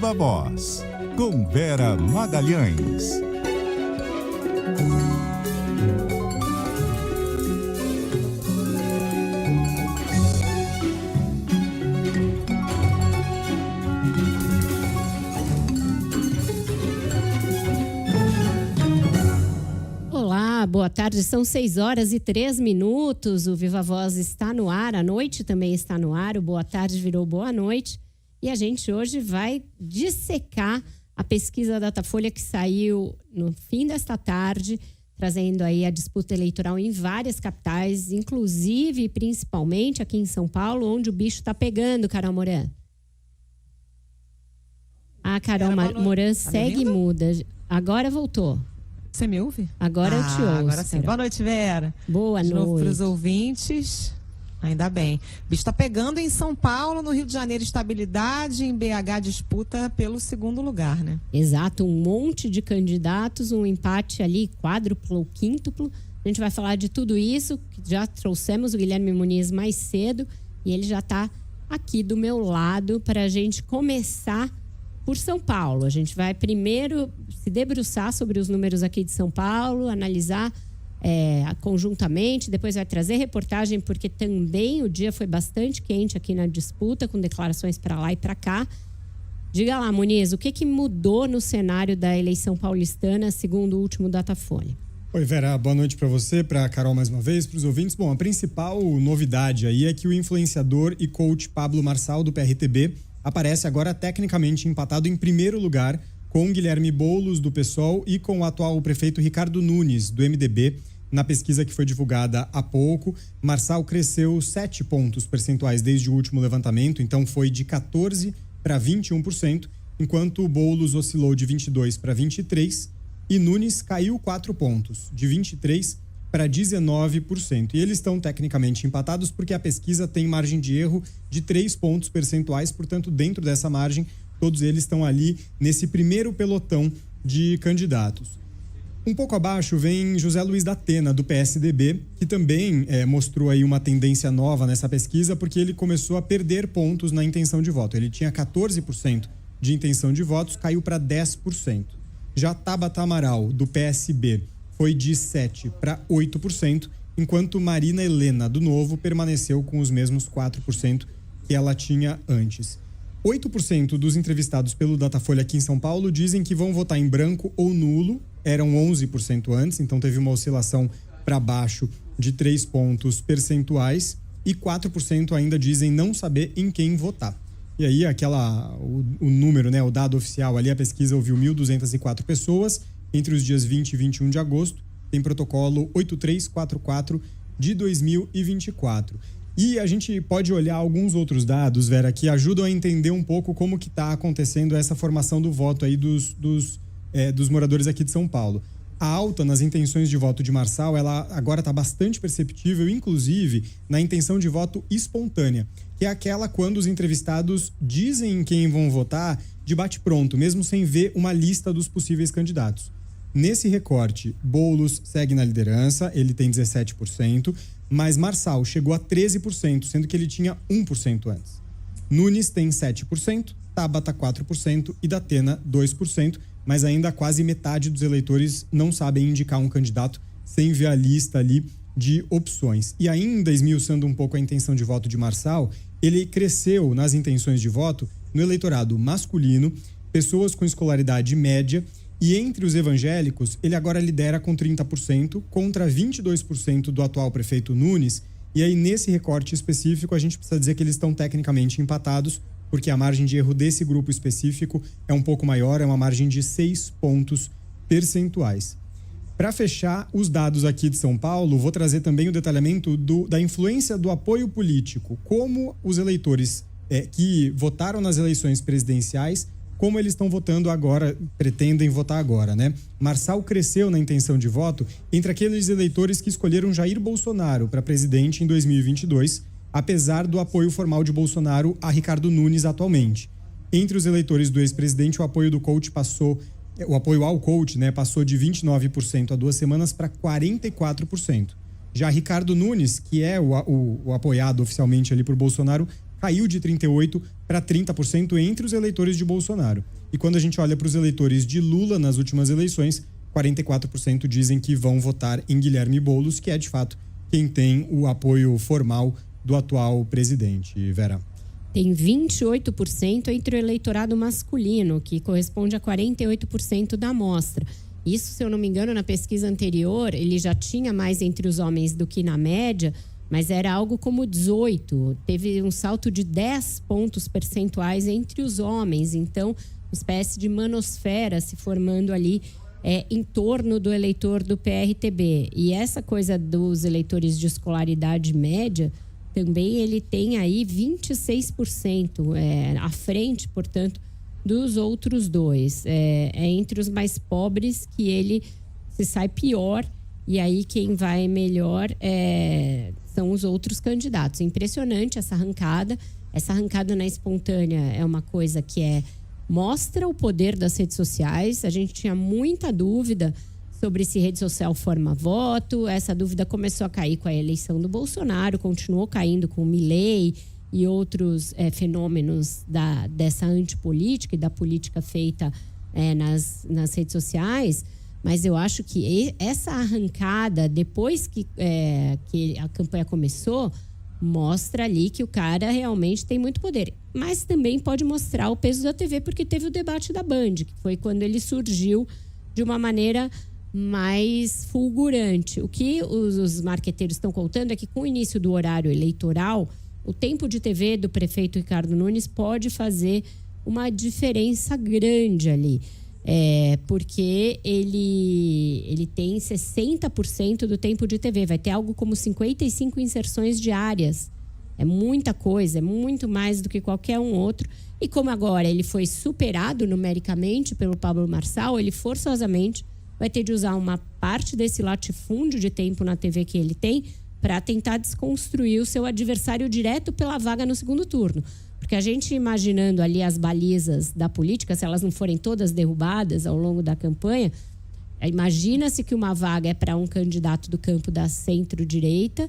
Viva Voz, com Vera Magalhães. Olá, boa tarde, são 6h03, o Viva Voz está no ar, a noite também está no ar, o boa tarde virou boa noite e a gente hoje vai dissecar a pesquisa Datafolha que saiu no fim desta tarde, trazendo aí a disputa eleitoral em várias capitais, inclusive e principalmente aqui em São Paulo, onde o bicho está pegando, Carol Moran. A Carol Moran segue muda, agora voltou. Você me ouve? Agora eu te ouço. Agora sim. Boa noite, Vera. Boa noite. De novo para os ouvintes. Ainda bem. O bicho está pegando em São Paulo, no Rio de Janeiro, estabilidade, em BH, disputa pelo segundo lugar, né? Exato, um monte de candidatos, um empate ali, quádruplo ou quíntuplo. A gente vai falar de tudo isso, já trouxemos o Guilherme Muniz mais cedo e ele já está aqui do meu lado para a gente começar por São Paulo. A gente vai primeiro se debruçar sobre os números aqui de São Paulo, analisar conjuntamente, depois vai trazer reportagem, porque também o dia foi bastante quente aqui na disputa, com declarações para lá e para cá. Diga lá, Muniz, o que mudou no cenário da eleição paulistana, segundo o último Datafolha? Oi, Vera, boa noite para você, para a Carol mais uma vez, para os ouvintes. Bom, a principal novidade aí é que o influenciador e coach Pablo Marçal, do PRTB, aparece agora tecnicamente empatado em primeiro lugar com Guilherme Boulos, do PSOL, e com o atual prefeito Ricardo Nunes, do MDB, na pesquisa que foi divulgada há pouco. Marçal cresceu 7 pontos percentuais desde o último levantamento, então foi de 14% para 21%, enquanto Boulos oscilou de 22% para 23%, e Nunes caiu 4 pontos, de 23% para 19%. E eles estão tecnicamente empatados porque a pesquisa tem margem de erro de 3 pontos percentuais, portanto, dentro dessa margem, todos eles estão ali nesse primeiro pelotão de candidatos. Um pouco abaixo vem José Luiz da Atena, do PSDB, que também mostrou aí uma tendência nova nessa pesquisa, porque ele começou a perder pontos na intenção de voto. Ele tinha 14% de intenção de votos, caiu para 10%. Já Tabata Amaral, do PSB, foi de 7% para 8%, enquanto Marina Helena, do Novo, permaneceu com os mesmos 4% que ela tinha antes. 8% dos entrevistados pelo Datafolha aqui em São Paulo dizem que vão votar em branco ou nulo, eram 11% antes, então teve uma oscilação para baixo de 3 pontos percentuais, e 4% ainda dizem não saber em quem votar. E aí o número, né, o dado oficial ali, a pesquisa ouviu 1.204 pessoas entre os dias 20 e 21 de agosto, tem protocolo 8344 de 2024. E a gente pode olhar alguns outros dados, Vera, que ajudam a entender um pouco como que está acontecendo essa formação do voto aí dos moradores aqui de São Paulo. A alta nas intenções de voto de Marçal, ela agora está bastante perceptível, inclusive na intenção de voto espontânea, que é aquela quando os entrevistados dizem em quem vão votar de bate-pronto, mesmo sem ver uma lista dos possíveis candidatos. Nesse recorte, Boulos segue na liderança, ele tem 17%, mas Marçal chegou a 13%, sendo que ele tinha 1% antes. Nunes tem 7%, Tabata 4% e Datena 2%, mas ainda quase metade dos eleitores não sabem indicar um candidato sem ver a lista ali de opções. E ainda esmiuçando um pouco a intenção de voto de Marçal, ele cresceu nas intenções de voto no eleitorado masculino, pessoas com escolaridade média, e entre os evangélicos, ele agora lidera com 30% contra 22% do atual prefeito Nunes. E aí, nesse recorte específico, a gente precisa dizer que eles estão tecnicamente empatados, porque a margem de erro desse grupo específico é um pouco maior, é uma margem de 6 pontos percentuais. Para fechar os dados aqui de São Paulo, vou trazer também o detalhamento da influência do apoio político, como os eleitores que votaram nas eleições presidenciais, como eles estão votando agora, pretendem votar agora, né? Marçal cresceu na intenção de voto entre aqueles eleitores que escolheram Jair Bolsonaro para presidente em 2022, apesar do apoio formal de Bolsonaro a Ricardo Nunes atualmente. Entre os eleitores do ex-presidente, o apoio ao coach, né, passou de 29% há 2 semanas para 44%. Já Ricardo Nunes, que é o apoiado oficialmente ali por Bolsonaro, caiu de 38% para 30% entre os eleitores de Bolsonaro. E quando a gente olha para os eleitores de Lula nas últimas eleições, 44% dizem que vão votar em Guilherme Boulos, que é, de fato, quem tem o apoio formal do atual presidente. Vera. Tem 28% entre o eleitorado masculino, que corresponde a 48% da amostra. Isso, se eu não me engano, na pesquisa anterior, ele já tinha mais entre os homens do que na média, mas era algo como 18. Teve um salto de 10 pontos percentuais entre os homens. Então, uma espécie de manosfera se formando ali em torno do eleitor do PRTB. E essa coisa dos eleitores de escolaridade média, também ele tem aí 26% à frente, portanto, dos outros dois. É entre os mais pobres que ele se sai pior, e aí quem vai melhor são os outros candidatos. Impressionante essa arrancada. Essa arrancada na espontânea é uma coisa que mostra o poder das redes sociais. A gente tinha muita dúvida sobre se rede social forma voto. Essa dúvida começou a cair com a eleição do Bolsonaro, continuou caindo com o Milei e outros fenômenos dessa antipolítica e da política feita nas redes sociais. Mas eu acho que essa arrancada, depois que a campanha começou, mostra ali que o cara realmente tem muito poder. Mas também pode mostrar o peso da TV, porque teve o debate da Band, que foi quando ele surgiu de uma maneira mais fulgurante. O que os marqueteiros estão contando é que, com o início do horário eleitoral, o tempo de TV do prefeito Ricardo Nunes pode fazer uma diferença grande ali. Porque ele tem 60% do tempo de TV. Vai ter algo como 55 inserções diárias. É muita coisa, é muito mais do que qualquer um outro. E como agora ele foi superado numericamente pelo Pablo Marçal, ele forçosamente vai ter de usar uma parte desse latifúndio de tempo na TV que ele tem para tentar desconstruir o seu adversário direto pela vaga no segundo turno. Porque a gente imaginando ali as balizas da política, se elas não forem todas derrubadas ao longo da campanha, imagina-se que uma vaga é para um candidato do campo da centro-direita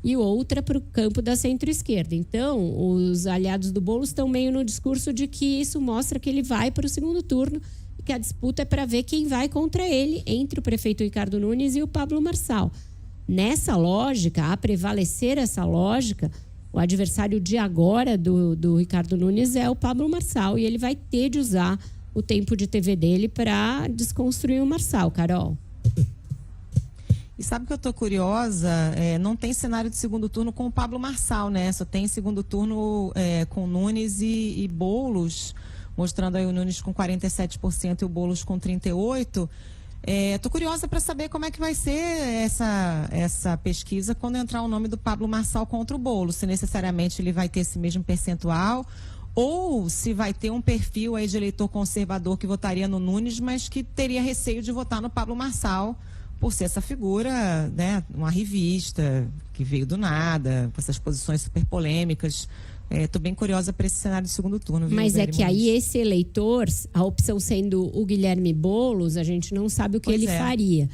e outra para o campo da centro-esquerda. Então, os aliados do Boulos estão meio no discurso de que isso mostra que ele vai para o segundo turno e que a disputa é para ver quem vai contra ele, entre o prefeito Ricardo Nunes e o Pablo Marçal. Nessa lógica, a prevalecer essa lógica, o adversário de agora do Ricardo Nunes é o Pablo Marçal, e ele vai ter de usar o tempo de TV dele para desconstruir o Marçal, Carol. E sabe que eu tô curiosa? Não tem cenário de segundo turno com o Pablo Marçal, né? Só tem segundo turno com Nunes e Boulos, mostrando aí o Nunes com 47% e o Boulos com 38%. Tô curiosa para saber como é que vai ser essa pesquisa quando entrar o nome do Pablo Marçal contra o Boulos. Se necessariamente ele vai ter esse mesmo percentual ou se vai ter um perfil aí de eleitor conservador que votaria no Nunes, mas que teria receio de votar no Pablo Marçal por ser essa figura, né, uma revista que veio do nada, com essas posições super polêmicas. Estou bem curiosa para esse cenário de segundo turno. Viu, mas que aí esse eleitor, a opção sendo o Guilherme Boulos, a gente não sabe o que ele faria.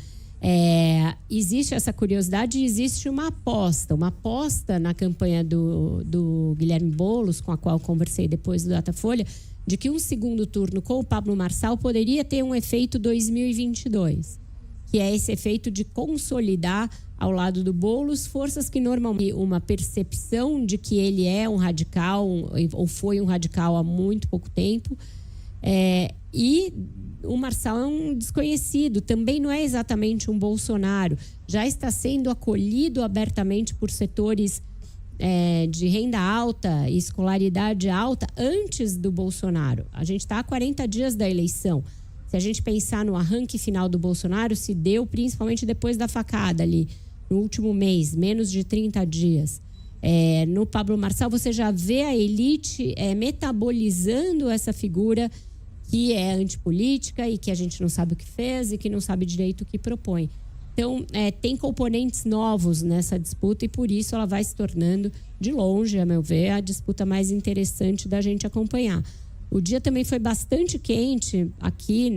Existe essa curiosidade e existe uma aposta na campanha do Guilherme Boulos, com a qual conversei depois do Datafolha, de que um segundo turno com o Pablo Marçal poderia ter um efeito 2022. Que é esse efeito de consolidar ao lado do Boulos forças que normalmente uma percepção de que ele é um radical ou foi um radical há muito pouco tempo. E o Marçal é um desconhecido, também não é exatamente um Bolsonaro. Já está sendo acolhido abertamente por setores de renda alta e escolaridade alta antes do Bolsonaro. A gente está a 40 dias da eleição. Se a gente pensar no arranque final do Bolsonaro, se deu principalmente depois da facada ali, no último mês, menos de 30 dias. No Pablo Marçal, você já vê a elite metabolizando essa figura que é antipolítica e que a gente não sabe o que fez e que não sabe direito o que propõe. Então, tem componentes novos nessa disputa e por isso ela vai se tornando, de longe, a meu ver, a disputa mais interessante da gente acompanhar. O dia também foi bastante quente aqui,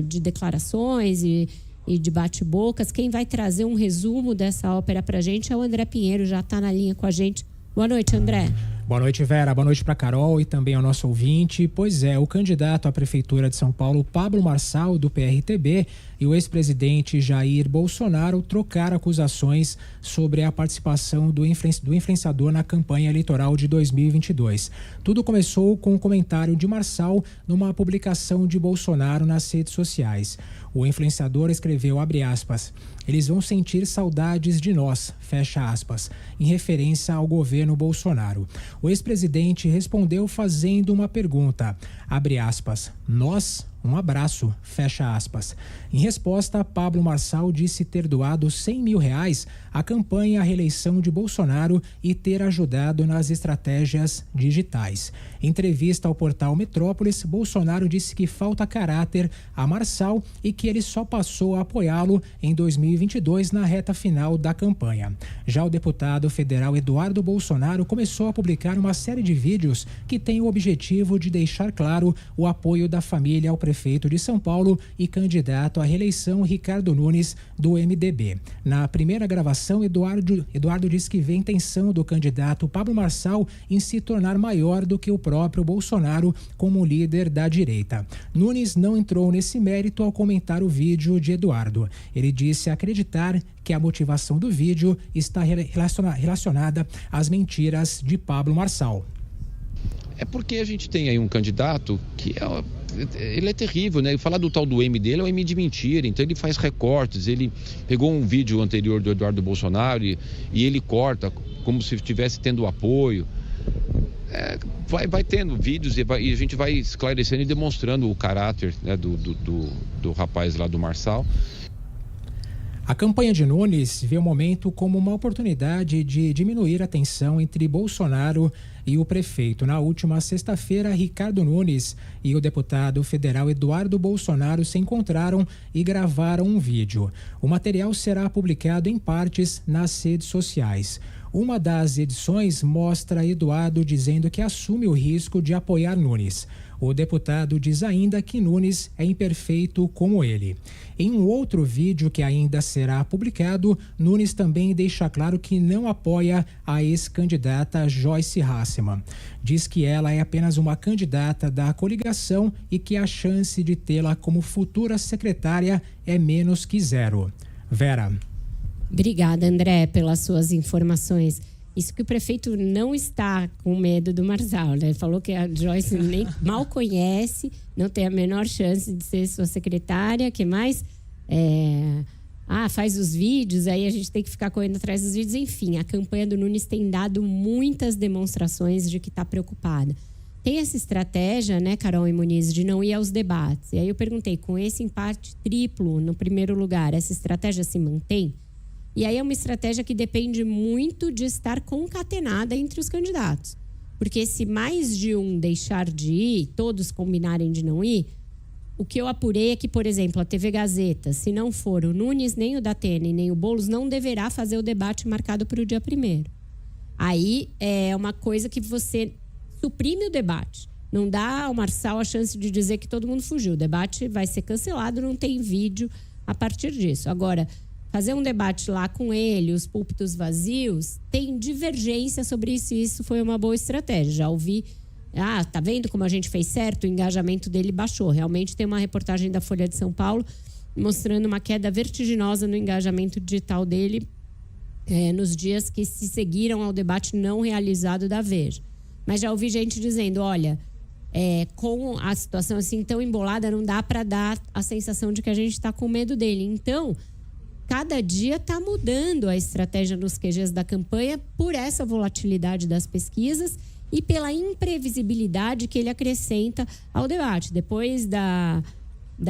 de declarações e de bate-bocas. Quem vai trazer um resumo dessa ópera pra gente é o André Pinheiro, já está na linha com a gente. Boa noite, André. Boa noite, Vera. Boa noite para Carol e também ao nosso ouvinte. Pois é, o candidato à Prefeitura de São Paulo, Pablo Marçal, do PRTB, e o ex-presidente Jair Bolsonaro trocaram acusações sobre a participação do influenciador na campanha eleitoral de 2022. Tudo começou com um comentário de Marçal numa publicação de Bolsonaro nas redes sociais. O influenciador escreveu, abre aspas, eles vão sentir saudades de nós, fecha aspas, em referência ao governo Bolsonaro. O ex-presidente respondeu fazendo uma pergunta, abre aspas, nós? Um abraço, fecha aspas. Em resposta, Pablo Marçal disse ter doado R$100 mil à campanha à reeleição de Bolsonaro e ter ajudado nas estratégias digitais. Em entrevista ao portal Metrópolis, Bolsonaro disse que falta caráter a Marçal e que ele só passou a apoiá-lo em 2022 na reta final da campanha. Já o deputado federal Eduardo Bolsonaro começou a publicar uma série de vídeos que tem o objetivo de deixar claro o apoio da família ao prefeito de São Paulo e candidato à reeleição Ricardo Nunes, do MDB. Na primeira gravação, Eduardo disse que vê a intenção do candidato Pablo Marçal em se tornar maior do que o próprio Bolsonaro como líder da direita. Nunes não entrou nesse mérito ao comentar o vídeo de Eduardo. Ele disse acreditar que a motivação do vídeo está relacionada às mentiras de Pablo Marçal. É porque a gente tem aí um candidato que ele é terrível, né? Falar do tal do M dele é um M de mentira, então ele faz recortes, ele pegou um vídeo anterior do Eduardo Bolsonaro e ele corta como se estivesse tendo apoio. Vai tendo vídeos e a gente vai esclarecendo e demonstrando o caráter, né, do rapaz lá do Marçal. A campanha de Nunes vê o momento como uma oportunidade de diminuir a tensão entre Bolsonaro e o prefeito. Na última sexta-feira, Ricardo Nunes e o deputado federal Eduardo Bolsonaro se encontraram e gravaram um vídeo. O material será publicado em partes nas redes sociais. Uma das edições mostra Eduardo dizendo que assume o risco de apoiar Nunes. O deputado diz ainda que Nunes é imperfeito como ele. Em um outro vídeo que ainda será publicado, Nunes também deixa claro que não apoia a ex-candidata Joyce Hasselmann. Diz que ela é apenas uma candidata da coligação e que a chance de tê-la como futura secretária é menos que zero. Vera. Obrigada, André, pelas suas informações. Isso que o prefeito não está com medo do Marçal, né? Ele falou que a Joyce nem mal conhece, não tem a menor chance de ser sua secretária. Que mais? Faz os vídeos, aí a gente tem que ficar correndo atrás dos vídeos. Enfim, a campanha do Nunes tem dado muitas demonstrações de que está preocupada. Tem essa estratégia, né, Carol e Muniz, de não ir aos debates. E aí eu perguntei, com esse empate triplo no primeiro lugar, essa estratégia se mantém? E aí é uma estratégia que depende muito de estar concatenada entre os candidatos. Porque se mais de um deixar de ir, todos combinarem de não ir, o que eu apurei é que, por exemplo, a TV Gazeta, se não for o Nunes, nem o Datena, nem o Boulos, não deverá fazer o debate marcado para o dia 1º. Aí é uma coisa que você suprime o debate. Não dá ao Marçal a chance de dizer que todo mundo fugiu. O debate vai ser cancelado, não tem vídeo a partir disso. Agora, fazer um debate lá com ele, os púlpitos vazios, tem divergência sobre isso e isso foi uma boa estratégia. Já ouvi, tá vendo como a gente fez certo? O engajamento dele baixou. Realmente tem uma reportagem da Folha de São Paulo mostrando uma queda vertiginosa no engajamento digital dele nos dias que se seguiram ao debate não realizado da Veja. Mas já ouvi gente dizendo, olha, com a situação assim tão embolada, não dá para dar a sensação de que a gente está com medo dele. Então, cada dia está mudando a estratégia nos QGs da campanha por essa volatilidade das pesquisas e pela imprevisibilidade que ele acrescenta ao debate. Depois da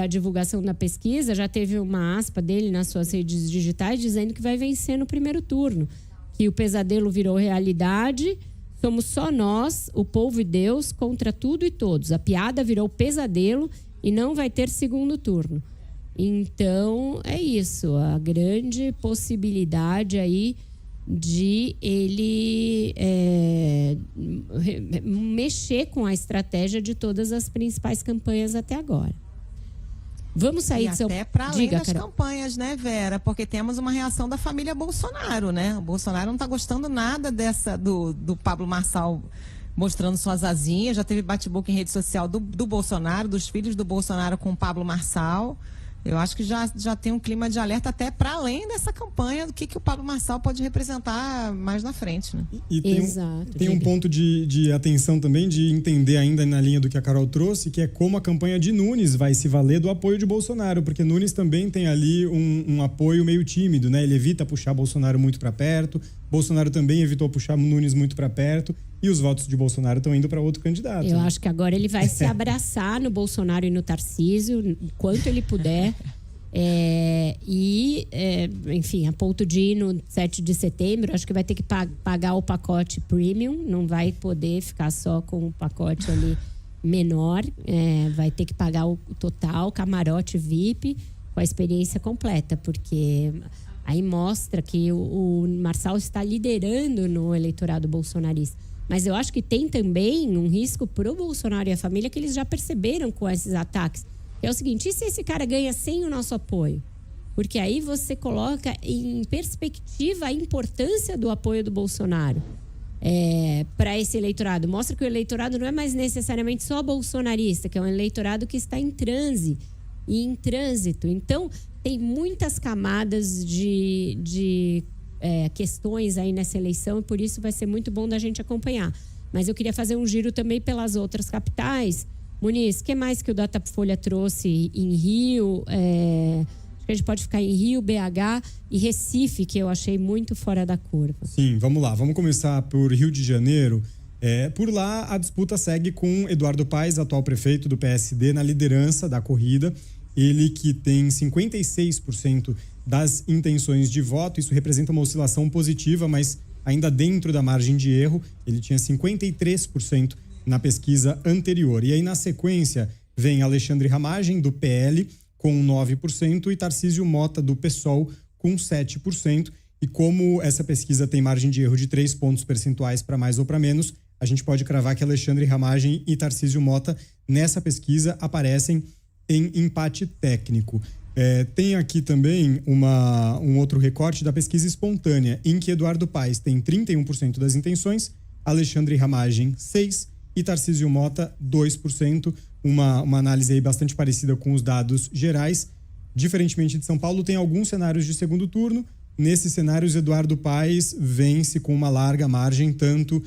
divulgação da pesquisa, já teve uma aspa dele nas suas redes digitais dizendo que vai vencer no primeiro turno, que o pesadelo virou realidade, somos só nós, o povo e Deus, contra tudo e todos. A piada virou pesadelo e não vai ter segundo turno. Então, é isso, a grande possibilidade aí de ele mexer com a estratégia de todas as principais campanhas até agora. Vamos sair de São Paulo. Até para além Diga, das Carol. campanhas, né, Vera? Porque temos uma reação da família Bolsonaro, né? O Bolsonaro não está gostando nada do Pablo Marçal mostrando suas asinhas. Já teve bate-boca em rede social do Bolsonaro, dos filhos do Bolsonaro com o Pablo Marçal. Eu acho que já tem um clima de alerta até para além dessa campanha do que o Pablo Marçal pode representar mais na frente, né? E Exato, tem um diga. ponto de atenção também, de entender ainda na linha do que a Carol trouxe, que é como a campanha de Nunes vai se valer do apoio de Bolsonaro, porque Nunes também tem ali um apoio meio tímido, né? Ele evita puxar Bolsonaro muito para perto, Bolsonaro também evitou puxar Nunes muito para perto, e os votos de Bolsonaro estão indo para outro candidato. Eu acho que agora ele vai se abraçar no Bolsonaro e no Tarcísio, enquanto ele puder. Enfim, a ponto de ir no 7 de setembro, acho que vai ter que pagar o pacote premium, não vai poder ficar só com o pacote ali menor, vai ter que pagar o total, camarote VIP, com a experiência completa, porque aí mostra que o Marçal está liderando no eleitorado bolsonarista. Mas eu acho que tem também um risco pro Bolsonaro e a família que eles já perceberam com esses ataques. É o seguinte, e se esse cara ganha sem o nosso apoio? Porque aí você coloca em perspectiva a importância do apoio do Bolsonaro para esse eleitorado. Mostra que o eleitorado não é mais necessariamente só bolsonarista, que é um eleitorado que está em transe e em trânsito. Então, tem muitas camadas de questões aí nessa eleição e por isso vai ser muito bom da gente acompanhar. Mas eu queria fazer um giro também pelas outras capitais. Muniz, o que mais que o Datafolha trouxe em Rio? Acho que a gente pode ficar em Rio, BH e Recife, que eu achei muito fora da curva. Sim, vamos lá. Vamos começar por Rio de Janeiro. Por lá, a disputa segue com Eduardo Paes, atual prefeito do PSD, na liderança da corrida. Ele que tem 56% das intenções de voto. Isso representa uma oscilação positiva, mas ainda dentro da margem de erro. Ele tinha 53% na pesquisa anterior. E aí, na sequência, vem Alexandre Ramagem, do PL, com 9%, e Tarcísio Mota, do PSOL, com 7%. E como essa pesquisa tem margem de erro de 3 pontos percentuais para mais ou para menos, a gente pode cravar que Alexandre Ramagem e Tarcísio Mota, nessa pesquisa, aparecem em empate técnico. Tem aqui também um outro recorte da pesquisa espontânea, em que Eduardo Paes tem 31% das intenções, Alexandre Ramagem 6% e Tarcísio Mota 2%, uma análise aí bastante parecida com os dados gerais. Diferentemente de São Paulo, tem alguns cenários de segundo turno. Nesses cenários, Eduardo Paes vence com uma larga margem, tanto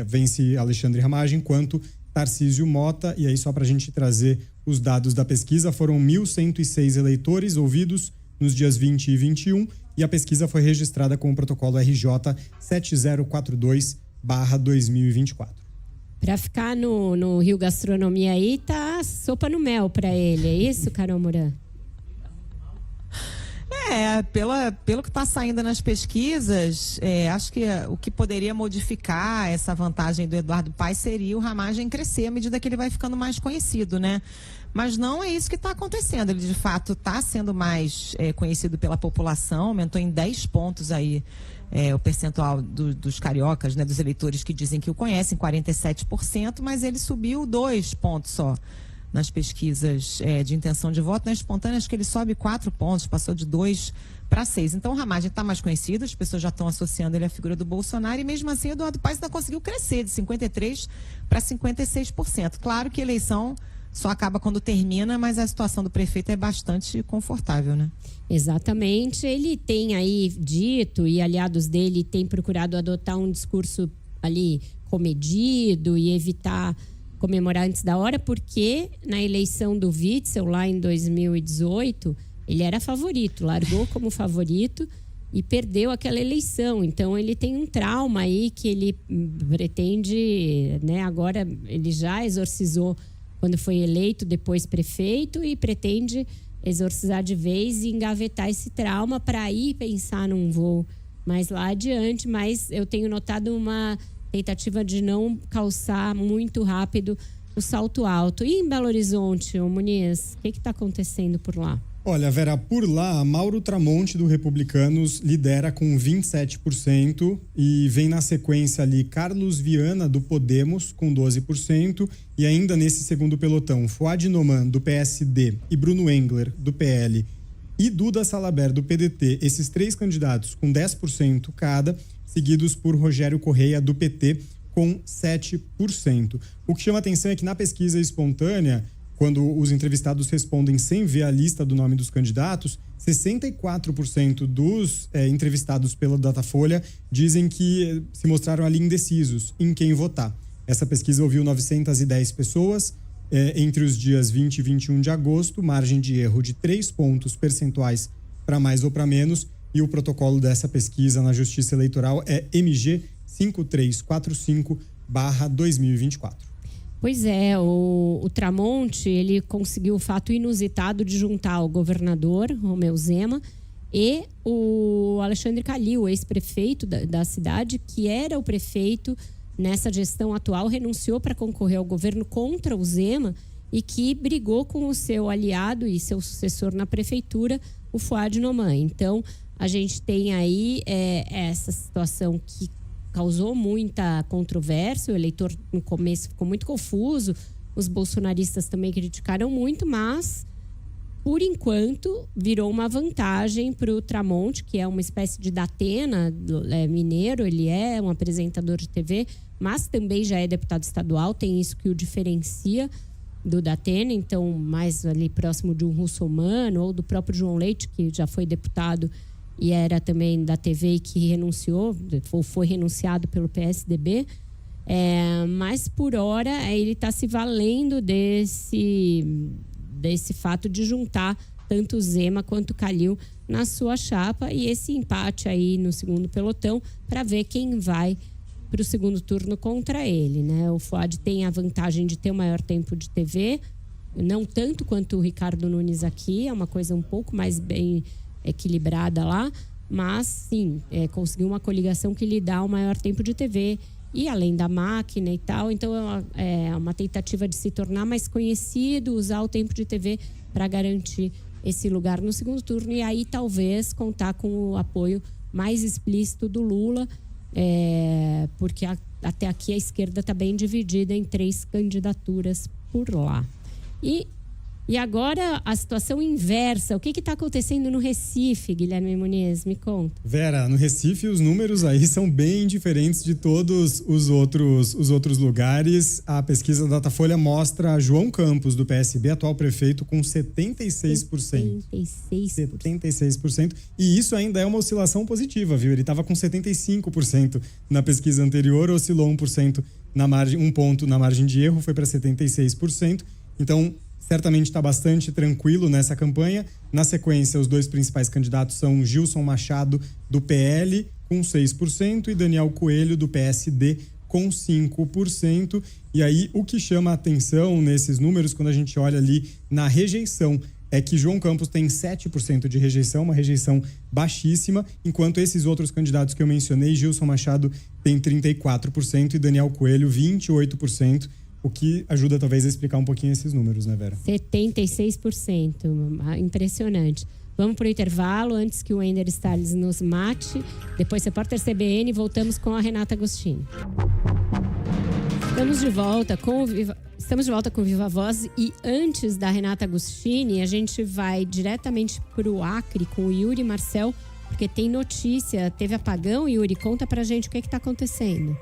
vence Alexandre Ramagem quanto Tarcísio Mota. E aí, só para a gente trazer os dados da pesquisa, foram 1.106 eleitores ouvidos nos dias 20 e 21 e a pesquisa foi registrada com o protocolo RJ 7042/2024. Para ficar no Rio Gastronomia aí, tá sopa no mel para ele. É isso, Carol Moran? Pelo que está saindo nas pesquisas, acho que o que poderia modificar essa vantagem do Eduardo Paes seria o Ramagem crescer à medida que ele vai ficando mais conhecido, né? Mas não é isso que está acontecendo. Ele, de fato, está sendo mais conhecido pela população, aumentou em 10 pontos aí o percentual dos cariocas, né, dos eleitores que dizem que o conhecem, 47%, mas ele subiu 2 pontos só nas pesquisas de intenção de voto. Nas espontâneas, acho que ele sobe 4 pontos, passou de 2 para 6. Então, o Ramagem está mais conhecido, as pessoas já estão associando ele à figura do Bolsonaro, e mesmo assim, Eduardo Paes ainda conseguiu crescer de 53% para 56%. Claro que a eleição só acaba quando termina, mas a situação do prefeito é bastante confortável, né? Exatamente. Ele tem aí dito, e aliados dele têm procurado adotar um discurso ali comedido e evitar comemorar antes da hora, porque na eleição do Witzel, lá em 2018, ele era favorito, largou como favorito e perdeu aquela eleição. Então, ele tem um trauma aí que ele pretende, né? Agora, ele já exorcizou quando foi eleito, depois prefeito, e pretende exorcizar de vez e engavetar esse trauma para ir pensar num voo mais lá adiante. Mas eu tenho notado uma tentativa de não calçar muito rápido o salto alto. E em Belo Horizonte, Muniz, o que está acontecendo por lá? Olha, Vera, por lá, Mauro Tramonte, do Republicanos, lidera com 27% e vem na sequência ali Carlos Viana, do Podemos, com 12%, e ainda nesse segundo pelotão, Fouad Noman, do PSD, e Bruno Engler, do PL, e Duda Salabert, do PDT, esses 3 candidatos com 10% cada, seguidos por Rogério Correia, do PT, com 7%. O que chama atenção é que na pesquisa espontânea, quando os entrevistados respondem sem ver a lista do nome dos candidatos, 64% dos entrevistados pela Datafolha dizem que se mostraram ali indecisos em quem votar. Essa pesquisa ouviu 910 pessoas entre os dias 20 e 21 de agosto, margem de erro de 3 pontos percentuais para mais ou para menos, e o protocolo dessa pesquisa na Justiça Eleitoral é MG 5345/2024. Pois é, o Tramonte, ele conseguiu o fato inusitado de juntar o governador, Romeu Zema, e o Alexandre Calil, ex-prefeito da cidade, que era o prefeito nessa gestão atual, renunciou para concorrer ao governo contra o Zema e que brigou com o seu aliado e seu sucessor na prefeitura, o Fouad Noman. Então, a gente tem aí essa situação que causou muita controvérsia, o eleitor no começo ficou muito confuso, os bolsonaristas também criticaram muito, mas, por enquanto, virou uma vantagem para o Tramonte, que é uma espécie de Datena mineiro, ele é um apresentador de TV, mas também já é deputado estadual, tem isso que o diferencia do Datena, então mais ali próximo de um Russomano ou do próprio João Leite, que já foi deputado e era também da TV e que renunciou, ou foi renunciado pelo PSDB, mas por hora ele está se valendo desse fato de juntar tanto Zema quanto Calil na sua chapa, e esse empate aí no segundo pelotão para ver quem vai para o segundo turno contra ele, né? O Fouad tem a vantagem de ter o maior tempo de TV, não tanto quanto o Ricardo Nunes aqui, é uma coisa um pouco mais bem equilibrada lá, mas sim, conseguiu uma coligação que lhe dá o maior tempo de TV e além da máquina e tal, então é uma tentativa de se tornar mais conhecido, usar o tempo de TV para garantir esse lugar no segundo turno e aí talvez contar com o apoio mais explícito do Lula, porque até aqui a esquerda está bem dividida em 3 candidaturas por lá. E agora a situação inversa. O que está acontecendo no Recife, Guilherme Muniz? Me conta. Vera, no Recife os números aí são bem diferentes de todos os outros lugares. A pesquisa da Datafolha mostra João Campos, do PSB, atual prefeito, com 76%. 76%. E isso ainda é uma oscilação positiva, viu? Ele estava com 75% na pesquisa anterior, oscilou 1% na margem, 1 ponto na margem de erro, foi para 76%. Então, certamente está bastante tranquilo nessa campanha. Na sequência, os 2 principais candidatos são Gilson Machado, do PL, com 6%, e Daniel Coelho, do PSD, com 5%. E aí, o que chama a atenção nesses números, quando a gente olha ali na rejeição, é que João Campos tem 7% de rejeição, uma rejeição baixíssima, enquanto esses outros candidatos que eu mencionei, Gilson Machado tem 34% e Daniel Coelho 28%. O que ajuda talvez a explicar um pouquinho esses números, né, Vera? 76%, impressionante. Vamos para o intervalo antes que o Ender Salles nos mate. Depois Repórter CBN, voltamos com a Renata Agostini. Estamos de volta com o Viva Voz e antes da Renata Agostini, a gente vai diretamente para o Acre com o Yuri Marcel, porque tem notícia, teve apagão. Yuri, conta pra gente o que está acontecendo.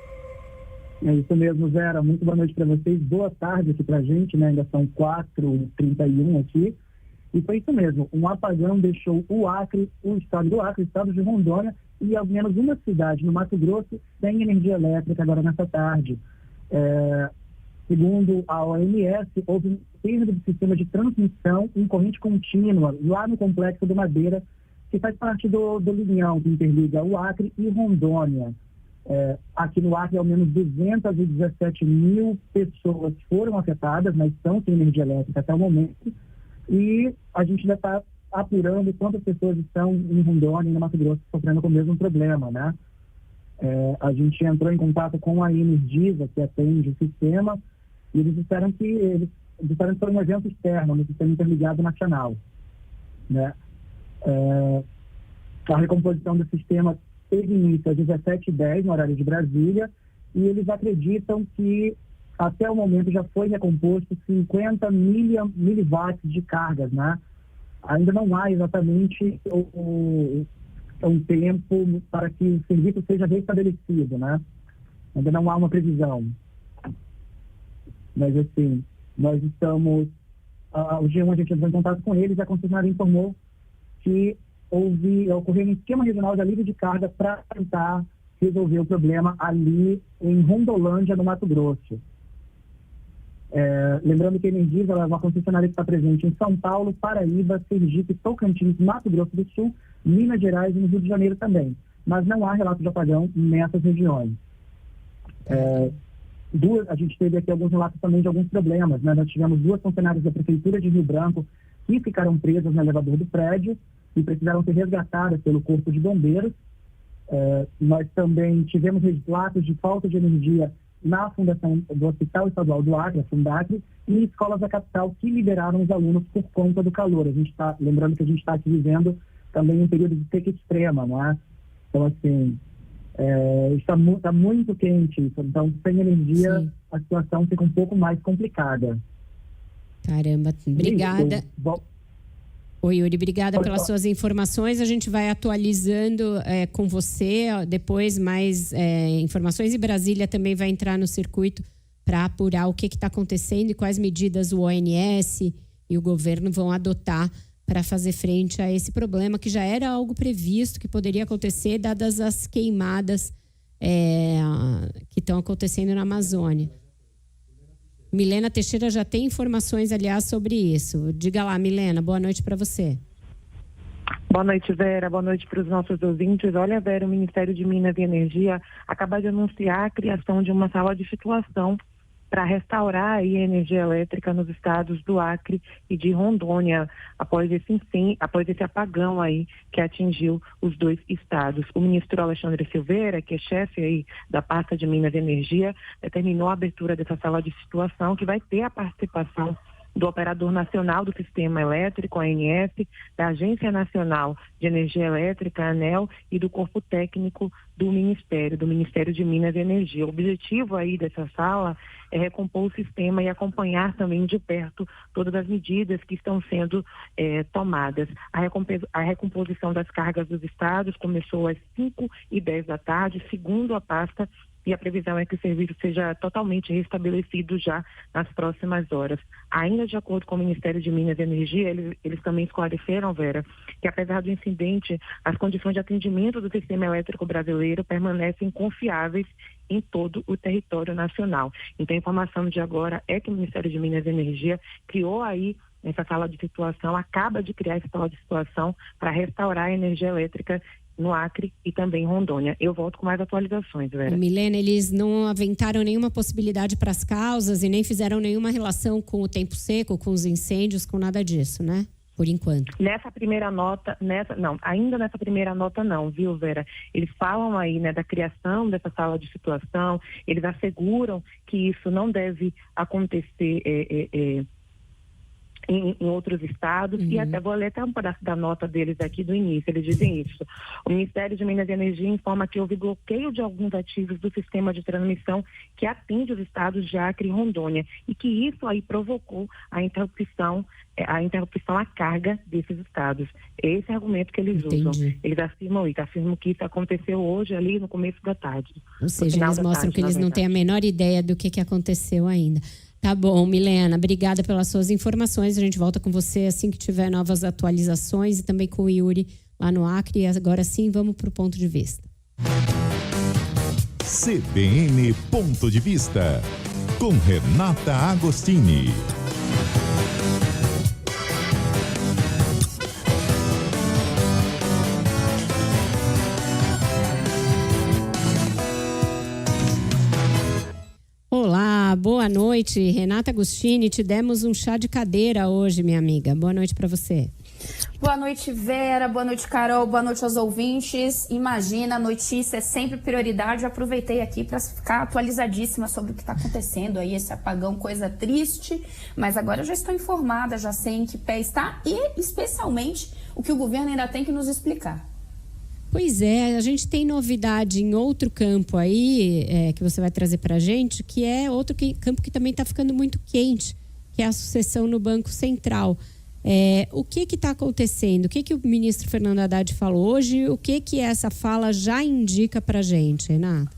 É isso mesmo, Vera. Muito boa noite para vocês. Boa tarde aqui pra gente, né? Ainda são 4h31 aqui. E foi isso mesmo. Um apagão deixou o Acre, o estado do Acre, o estado de Rondônia e ao menos uma cidade no Mato Grosso sem energia elétrica agora nessa tarde. Segundo a OMS, houve um perda do sistema de transmissão em corrente contínua lá no Complexo do Madeira, que faz parte do linhão que interliga o Acre e Rondônia. Aqui no Acre, ao menos 217 mil pessoas foram afetadas, mas estão sem energia elétrica até o momento. E a gente ainda está apurando quantas pessoas estão em Rondônia e no Mato Grosso sofrendo com o mesmo problema, né? A gente entrou em contato com a Energisa, que atende o sistema, e eles disseram que foi um evento externo no sistema interligado nacional. né? A recomposição do sistema teve início às 17h10 no horário de Brasília, e eles acreditam que até o momento já foi recomposto 50 miliwatts de cargas, né? Ainda não há exatamente um tempo para que o serviço seja restabelecido, né? Ainda não há uma previsão. Mas, assim, nós estamos... o G1, a gente entrou em contato com eles, a concessionária informou que ocorreu um esquema regional de alívio de carga para tentar resolver o problema ali em Rondolândia, no Mato Grosso. Lembrando que a Energisa é uma concessionária que está presente em São Paulo, Paraíba, Sergipe, Tocantins, Mato Grosso do Sul, Minas Gerais e no Rio de Janeiro também. Mas não há relato de apagão nessas regiões. A gente teve aqui alguns relatos também de alguns problemas, né? Nós tivemos 2 funcionárias da Prefeitura de Rio Branco que ficaram presas no elevador do prédio e precisaram ser resgatadas pelo Corpo de Bombeiros. Nós também tivemos relatos de falta de energia na fundação do Hospital Estadual do Acre, a Fundacre, e escolas da capital que liberaram os alunos por conta do calor. Lembrando que a gente está aqui vivendo também um período de seca extrema, não é? Então, assim, está muito quente, então sem energia. Sim. A situação fica um pouco mais complicada. Caramba, obrigada. Oi, Yuri, obrigada pelas suas informações. A gente vai atualizando com você depois mais informações, e Brasília também vai entrar no circuito para apurar o que está acontecendo e quais medidas o ONS e o governo vão adotar para fazer frente a esse problema, que já era algo previsto que poderia acontecer, dadas as queimadas que estão acontecendo na Amazônia. Milena Teixeira já tem informações, aliás, sobre isso. Diga lá, Milena, boa noite para você. Boa noite, Vera. Boa noite para os nossos ouvintes. Olha, Vera, o Ministério de Minas e Energia acaba de anunciar a criação de uma sala de situação para restaurar aí a energia elétrica nos estados do Acre e de Rondônia, após esse apagão aí que atingiu os 2 estados. O ministro Alexandre Silveira, que é chefe aí da pasta de Minas e Energia, determinou a abertura dessa sala de situação, que vai ter a participação do Operador Nacional do Sistema Elétrico, ANS, da Agência Nacional de Energia Elétrica, ANEEL, e do Corpo Técnico do Ministério de Minas e Energia. O objetivo aí dessa sala é recompor o sistema e acompanhar também de perto todas as medidas que estão sendo tomadas. A recomposição das cargas dos estados começou às 5h10 da tarde, segundo a pasta, e a previsão é que o serviço seja totalmente restabelecido já nas próximas horas. Ainda de acordo com o Ministério de Minas e Energia, eles também esclareceram, Vera, que apesar do incidente, as condições de atendimento do sistema elétrico brasileiro permanecem confiáveis em todo o território nacional. Então, a informação de agora é que o Ministério de Minas e Energia criou aí essa sala de situação, acaba de criar essa sala de situação para restaurar a energia elétrica no Acre e também em Rondônia. Eu volto com mais atualizações, Vera. Milena, eles não aventaram nenhuma possibilidade para as causas e nem fizeram nenhuma relação com o tempo seco, com os incêndios, com nada disso, né? Por enquanto. Nessa primeira nota, ainda nessa primeira nota não, viu, Vera? Eles falam aí, né, da criação dessa sala de situação, eles asseguram que isso não deve acontecer em outros estados, e até vou ler até um pedaço da nota deles aqui do início. Eles dizem isso: o Ministério de Minas e Energia informa que houve bloqueio de alguns ativos do sistema de transmissão que atende os estados de Acre e Rondônia, e que isso aí provocou a interrupção à carga desses estados. Esse é o argumento que eles usam. Eles afirmam que isso aconteceu hoje ali no começo da tarde. Ou seja, eles mostram que eles não têm a menor ideia do que aconteceu ainda. Tá bom, Milena, obrigada pelas suas informações. A gente volta com você assim que tiver novas atualizações, e também com o Yuri lá no Acre. E agora sim, vamos para o ponto de vista. CBN Ponto de Vista, com Renata Agostini. Olá, boa noite. Renata Agostini, te demos um chá de cadeira hoje, minha amiga. Boa noite para você. Boa noite, Vera. Boa noite, Carol. Boa noite aos ouvintes. Imagina, a notícia é sempre prioridade. Eu aproveitei aqui para ficar atualizadíssima sobre o que está acontecendo aí, esse apagão, coisa triste. Mas agora eu já estou informada, já sei em que pé está e, especialmente, o que o governo ainda tem que nos explicar. Pois é, a gente tem novidade em outro campo aí, que você vai trazer para a gente, que é outro campo que também está ficando muito quente, que é a sucessão no Banco Central. O que está acontecendo? O que o ministro Fernando Haddad falou hoje? O que essa fala já indica para a gente, Renata?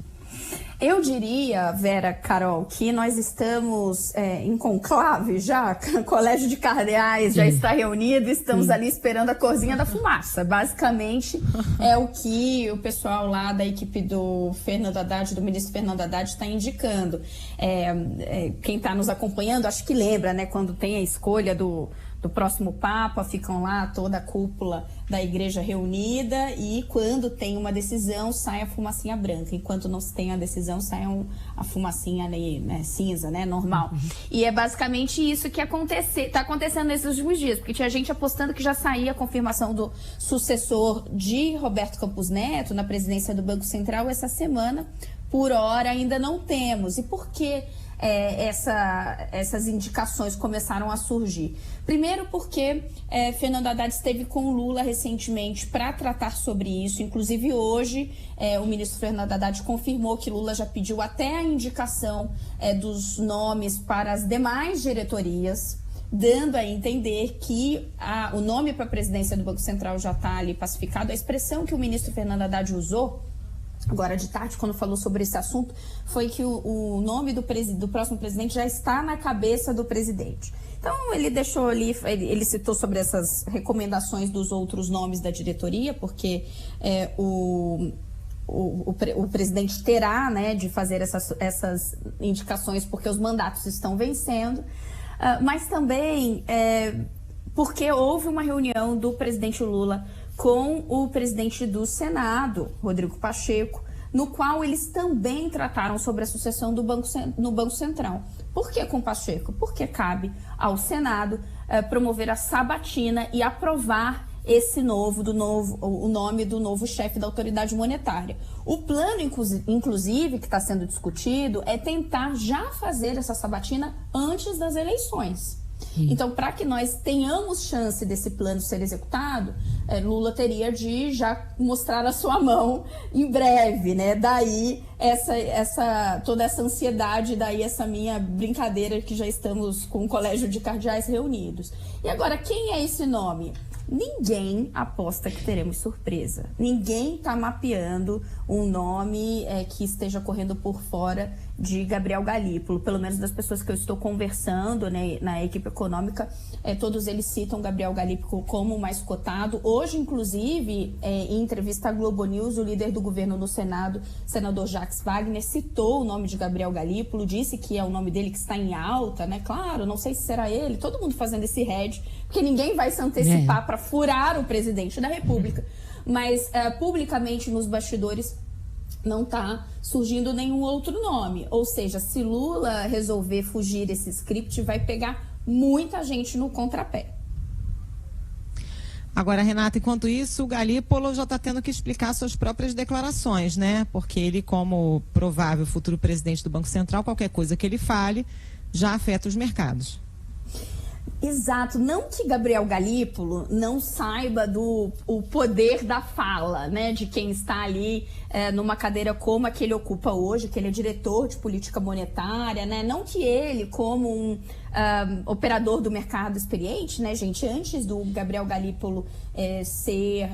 Eu diria, Vera, Carol, que nós estamos em conclave já, o Colégio de Cardeais já está reunido, estamos ali esperando a corzinha da fumaça. Basicamente, é o que o pessoal lá da equipe do Fernando Haddad, do ministro Fernando Haddad, está indicando. Quem está nos acompanhando, acho que lembra, né, quando tem a escolha do próximo Papa, ficam lá toda a cúpula da igreja reunida e quando tem uma decisão sai a fumacinha branca, enquanto não se tem a decisão sai a fumacinha ali, né, cinza, né, normal. E é basicamente isso que está acontecendo nesses últimos dias, porque tinha gente apostando que já saía a confirmação do sucessor de Roberto Campos Neto na presidência do Banco Central essa semana. Por hora ainda não temos. E por que essas indicações começaram a surgir? Primeiro porque Fernando Haddad esteve com Lula recentemente para tratar sobre isso. Inclusive hoje o ministro Fernando Haddad confirmou que Lula já pediu até a indicação dos nomes para as demais diretorias, dando a entender que o nome para a presidência do Banco Central já está ali pacificado. A expressão que o ministro Fernando Haddad usou agora de tarde, quando falou sobre esse assunto, foi que o nome do próximo presidente já está na cabeça do presidente. Então, ele deixou ali, ele citou sobre essas recomendações dos outros nomes da diretoria, porque o presidente terá, né, de fazer essas indicações, porque os mandatos estão vencendo, mas também porque houve uma reunião do presidente Lula com o presidente do Senado, Rodrigo Pacheco, no qual eles também trataram sobre a sucessão no Banco Central. Por que com Pacheco? Porque cabe ao Senado promover a sabatina e aprovar o nome do novo chefe da autoridade monetária. O plano, inclusive, que está sendo discutido é tentar já fazer essa sabatina antes das eleições. Então, para que nós tenhamos chance desse plano ser executado, Lula teria de já mostrar a sua mão em breve, né? Daí toda essa ansiedade, daí essa minha brincadeira que já estamos com o Colégio de Cardeais reunidos. E agora, quem é esse nome? Ninguém aposta que teremos surpresa. Ninguém está mapeando um nome que esteja correndo por fora de Gabriel Galípolo. Pelo menos das pessoas que eu estou conversando, né, na equipe econômica, todos eles citam Gabriel Galípolo como o mais cotado. Hoje, inclusive, em entrevista à Globo News, o líder do governo no Senado, senador Jacques Wagner, citou o nome de Gabriel Galípolo, disse que é o nome dele que está em alta, né? Claro, não sei se será ele, todo mundo fazendo esse head, porque ninguém vai se antecipar para furar o presidente da República. Mas, publicamente, nos bastidores, não está surgindo nenhum outro nome. Ou seja, se Lula resolver fugir desse script, vai pegar muita gente no contrapé. Agora, Renata, enquanto isso, o Galípolo já está tendo que explicar suas próprias declarações, né? Porque ele, como provável futuro presidente do Banco Central, qualquer coisa que ele fale já afeta os mercados. Exato, não que Gabriel Galípolo não saiba o poder da fala, né, de quem está ali numa cadeira como a que ele ocupa hoje, que ele é diretor de política monetária, né, não que ele, como um operador do mercado experiente, né, gente, antes do Gabriel Galípolo ser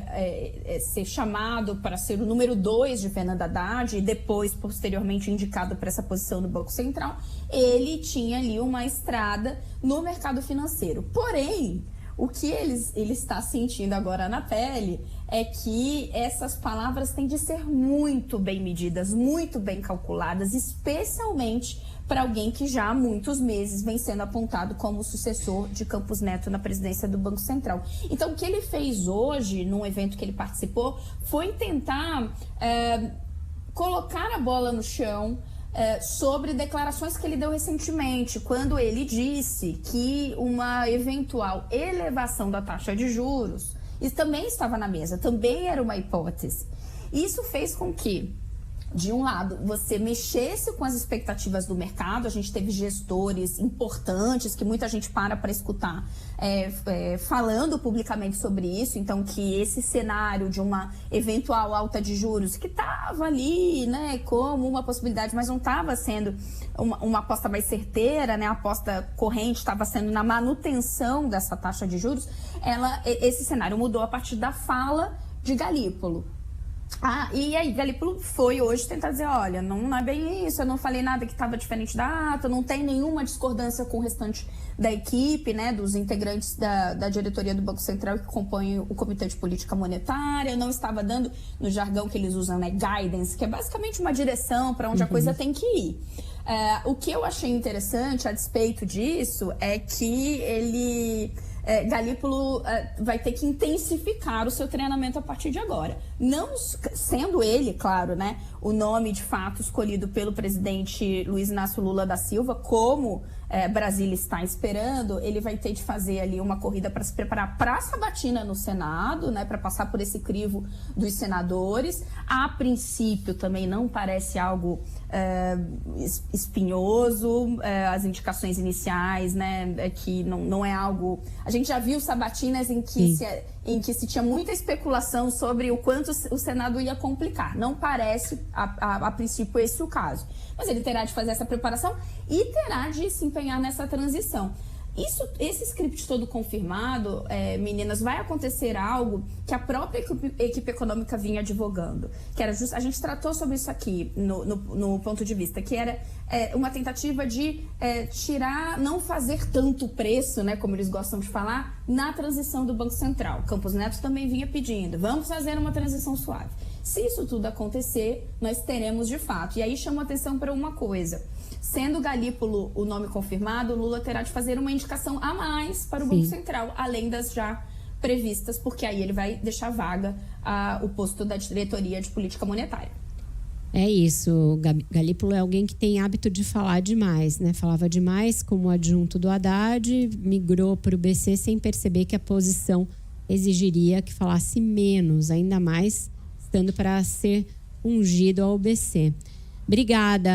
chamado para ser o número 2 de Fernando Haddad e depois, posteriormente, indicado para essa posição no Banco Central, ele tinha ali uma estrada no mercado financeiro. Porém, o que ele está sentindo agora na pele é que essas palavras têm de ser muito bem medidas, muito bem calculadas, especialmente para alguém que já há muitos meses vem sendo apontado como sucessor de Campos Neto na presidência do Banco Central. Então, o que ele fez hoje, num evento que ele participou, foi tentar colocar a bola no chão sobre declarações que ele deu recentemente, quando ele disse que uma eventual elevação da taxa de juros Isso também estava na mesa, também era uma hipótese. Isso fez com que, de um lado, você mexesse com as expectativas do mercado. A gente teve gestores importantes que muita gente para escutar falando publicamente sobre isso. Então, que esse cenário de uma eventual alta de juros, que estava ali, né, como uma possibilidade, mas não estava sendo uma aposta mais certeira, né, a aposta corrente estava sendo na manutenção dessa taxa de juros. Esse cenário mudou a partir da fala de Galípolo. E aí, Galípolo foi hoje tentar dizer, olha, não é bem isso, eu não falei nada que estava diferente da ata, não tem nenhuma discordância com o restante da equipe, né, dos integrantes da diretoria do Banco Central que compõem o Comitê de Política Monetária. Eu não estava dando, no jargão que eles usam, né, guidance, que é basicamente uma direção para onde a coisa tem que ir. O que eu achei interessante a despeito disso é que Galípolo vai ter que intensificar o seu treinamento a partir de agora. Não sendo ele, claro, né, o nome de fato escolhido pelo presidente Luiz Inácio Lula da Silva, como Brasília está esperando, ele vai ter de fazer ali uma corrida para se preparar para a sabatina no Senado, né, para passar por esse crivo dos senadores. A princípio também não parece algo espinhoso, as indicações iniciais, né, que não é algo... A gente já viu sabatinas em que se tinha muita especulação sobre o quanto o Senado ia complicar. Não parece, a princípio, esse o caso. Mas ele terá de fazer essa preparação e terá de se empenhar nessa transição. Esse script todo confirmado, meninas, vai acontecer algo que a própria equipe econômica vinha advogando. Que era a gente tratou sobre isso aqui no ponto de vista, que era uma tentativa de não fazer tanto preço, né, como eles gostam de falar, na transição do Banco Central. Campos Neto também vinha pedindo, vamos fazer uma transição suave. Se isso tudo acontecer, nós teremos de fato. E aí chamo a atenção para uma coisa. Sendo Galípolo o nome confirmado, Lula terá de fazer uma indicação a mais para o Banco Central, além das já previstas, porque aí ele vai deixar vaga o posto da diretoria de política monetária. É isso, Galípolo é alguém que tem hábito de falar demais, né? Falava demais como adjunto do Haddad, migrou para o BC sem perceber que a posição exigiria que falasse menos, ainda mais estando para ser ungido ao BC. Obrigada,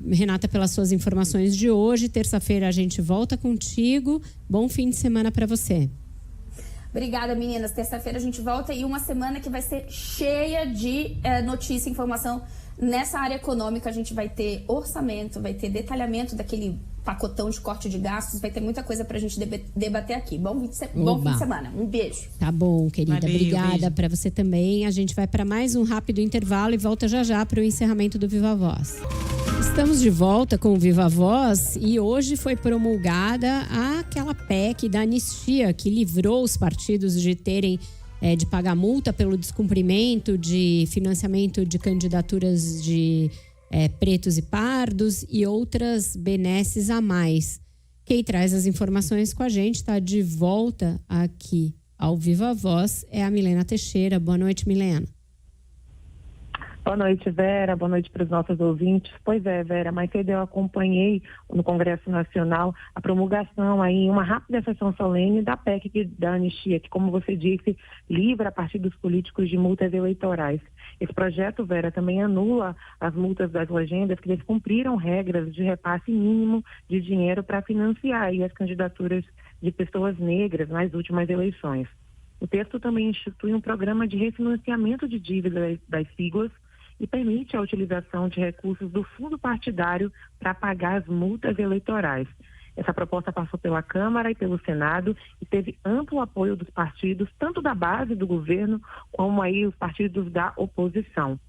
Renata, pelas suas informações de hoje. Terça-feira a gente volta contigo. Bom fim de semana para você. Obrigada, meninas. Terça-feira a gente volta e uma semana que vai ser cheia de notícia e informação. Nessa área econômica a gente vai ter orçamento, vai ter detalhamento daquele pacotão de corte de gastos, vai ter muita coisa pra gente debater aqui. Bom fim de semana. Um beijo. Tá bom, querida. Valeu, obrigada para você também. A gente vai para mais um rápido intervalo e volta já para o encerramento do Viva Voz. Estamos de volta com o Viva Voz e hoje foi promulgada aquela PEC da anistia que livrou os partidos de terem de pagar multa pelo descumprimento de financiamento de candidaturas de pretos e pardos e outras benesses a mais. Quem traz as informações com a gente está de volta aqui ao Viva Voz é a Milena Teixeira. Boa noite, Milena. Boa noite, Vera. Boa noite para os nossos ouvintes. Pois é, Vera, mais cedo eu acompanhei no Congresso Nacional a promulgação aí, uma rápida sessão solene da PEC da anistia, que, como você disse, livra partidos políticos de multas eleitorais. Esse projeto, Vera, também anula as multas das legendas que descumpriram regras de repasse mínimo de dinheiro para financiar aí as candidaturas de pessoas negras nas últimas eleições. O texto também institui um programa de refinanciamento de dívidas das siglas e permite a utilização de recursos do fundo partidário para pagar as multas eleitorais. Essa proposta passou pela Câmara e pelo Senado e teve amplo apoio dos partidos, tanto da base do governo, como aí os partidos da oposição.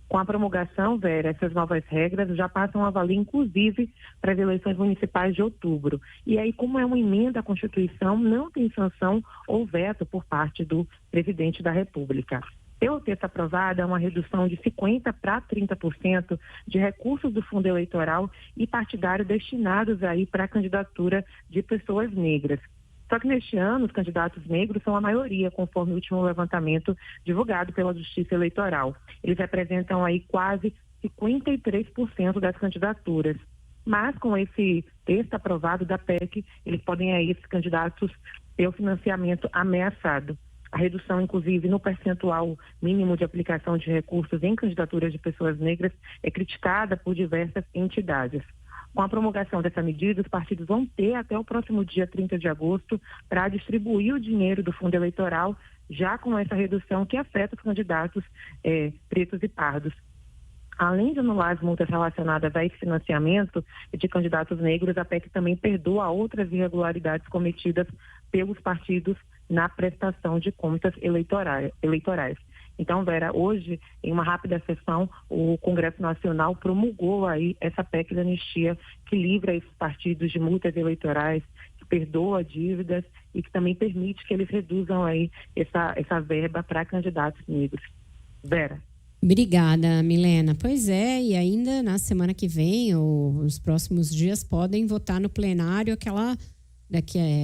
Com a promulgação, Vera, essas novas regras já passam a valer, inclusive, para as eleições municipais de outubro. E aí, como é uma emenda à Constituição, não tem sanção ou veto por parte do presidente da República. Pelo texto aprovado, é uma redução de 50% para 30% de recursos do fundo eleitoral e partidário destinados aí para a candidatura de pessoas negras. Só que neste ano, os candidatos negros são a maioria, conforme o último levantamento divulgado pela Justiça Eleitoral. Eles representam aí quase 53% das candidaturas. Mas com esse texto aprovado da PEC, eles podem aí, esses candidatos, ter o financiamento ameaçado. A redução, inclusive, no percentual mínimo de aplicação de recursos em candidaturas de pessoas negras é criticada por diversas entidades. Com a promulgação dessa medida, os partidos vão ter até o próximo dia 30 de agosto para distribuir o dinheiro do fundo eleitoral, já com essa redução que afeta os candidatos pretos e pardos. Além de anular as multas relacionadas a esse financiamento de candidatos negros, a PEC também perdoa outras irregularidades cometidas pelos partidos na prestação de contas eleitorais. Então, Vera, hoje, em uma rápida sessão, o Congresso Nacional promulgou aí essa PEC da anistia que livra esses partidos de multas eleitorais, que perdoa dívidas e que também permite que eles reduzam aí essa verba para candidatos negros. Vera. Obrigada, Milena. Pois é, e ainda na semana que vem, ou nos próximos dias, podem votar no plenário aquela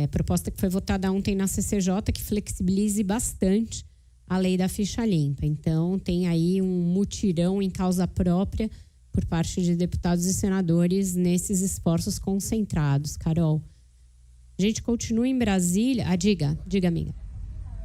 proposta que foi votada ontem na CCJ, que flexibilize bastante a lei da ficha limpa. Então, tem aí um mutirão em causa própria por parte de deputados e senadores nesses esforços concentrados. Carol, a gente continua em Brasília. Diga, amiga.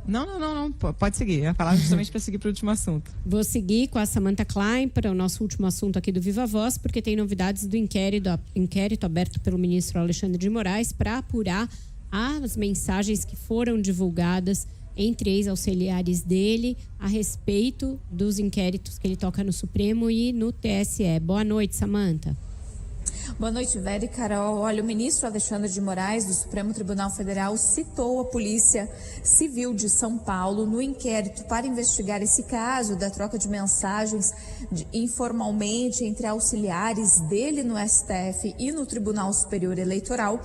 Não. Pode seguir. Eu ia falar justamente para seguir para o último assunto. Vou seguir com a Samantha Klein para o nosso último assunto aqui do Viva Voz, porque tem novidades do inquérito aberto pelo ministro Alexandre de Moraes para apurar as mensagens que foram divulgadas entre ex-auxiliares dele a respeito dos inquéritos que ele toca no Supremo e no TSE. Boa noite, Samantha. Boa noite, Vera e Carol. Olha, o ministro Alexandre de Moraes, do Supremo Tribunal Federal, citou a Polícia Civil de São Paulo no inquérito para investigar esse caso da troca de mensagens informalmente entre auxiliares dele no STF e no Tribunal Superior Eleitoral.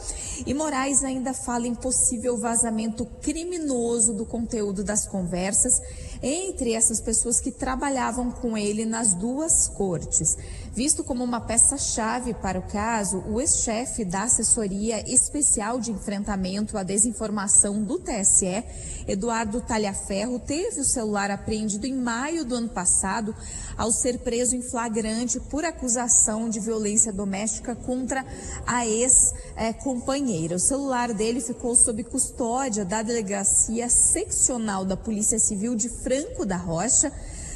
E Moraes ainda fala em possível vazamento criminoso do conteúdo das conversas entre essas pessoas que trabalhavam com ele nas duas cortes. Visto como uma peça-chave para o caso, o ex-chefe da Assessoria Especial de Enfrentamento à Desinformação do TSE, Eduardo Talhaferro, teve o celular apreendido em maio do ano passado ao ser preso em flagrante por acusação de violência doméstica contra a ex-companheira. O celular dele ficou sob custódia da Delegacia Seccional da Polícia Civil de Franco da Rocha,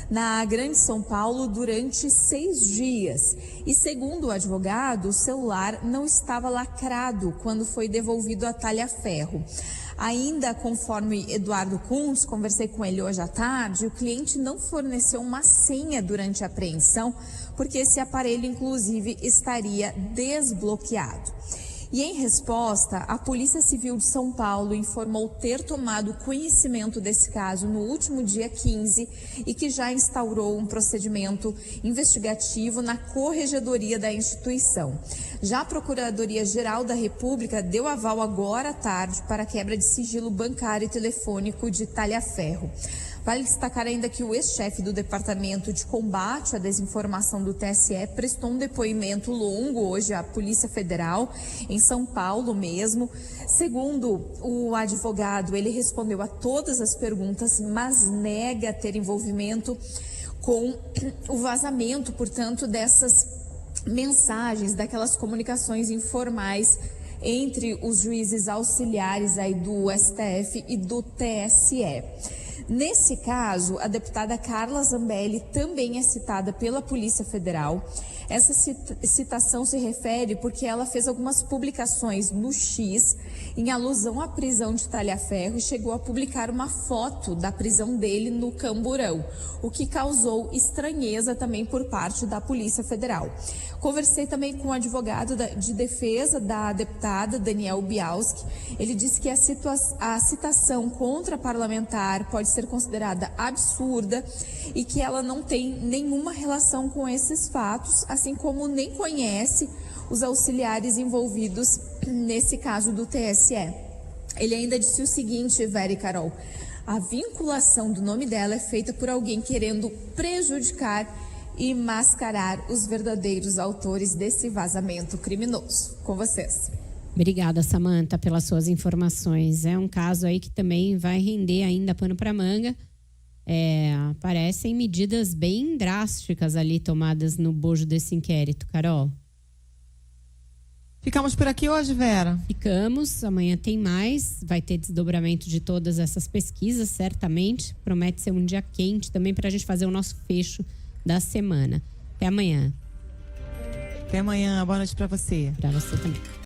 na Grande São Paulo, durante 6 dias. E segundo o advogado, o celular não estava lacrado quando foi devolvido a Talhaferro. Ainda conforme Eduardo Kuntz, conversei com ele hoje à tarde, o cliente não forneceu uma senha durante a apreensão, porque esse aparelho, inclusive, estaria desbloqueado. E em resposta, a Polícia Civil de São Paulo informou ter tomado conhecimento desse caso no último dia 15 e que já instaurou um procedimento investigativo na corregedoria da instituição. Já a Procuradoria-Geral da República deu aval agora à tarde para a quebra de sigilo bancário e telefônico de Talhaferro. Vale destacar ainda que o ex-chefe do Departamento de Combate à Desinformação do TSE prestou um depoimento longo hoje à Polícia Federal, em São Paulo mesmo. Segundo o advogado, ele respondeu a todas as perguntas, mas nega ter envolvimento com o vazamento, portanto, dessas mensagens, daquelas comunicações informais entre os juízes auxiliares aí do STF e do TSE. Nesse caso, a deputada Carla Zambelli também é citada pela Polícia Federal. Essa citação se refere porque ela fez algumas publicações no X em alusão à prisão de Talhaferro e chegou a publicar uma foto da prisão dele no Camburão, o que causou estranheza também por parte da Polícia Federal. Conversei também com o advogado de defesa da deputada, Daniel Bialski. Ele disse que a citação contra a parlamentar pode ser considerada absurda e que ela não tem nenhuma relação com esses fatos, assim como nem conhece os auxiliares envolvidos nesse caso do TSE. Ele ainda disse o seguinte, Vera e Carol: a vinculação do nome dela é feita por alguém querendo prejudicar e mascarar os verdadeiros autores desse vazamento criminoso. Com vocês. Obrigada, Samantha, pelas suas informações. É um caso aí que também vai render ainda pano para manga. Parecem medidas bem drásticas ali tomadas no bojo desse inquérito, Carol. Ficamos por aqui hoje, Vera? Ficamos, amanhã tem mais, vai ter desdobramento de todas essas pesquisas, certamente. Promete ser um dia quente também para a gente fazer o nosso fecho da semana. Até amanhã. Até amanhã, boa noite para você. Para você também.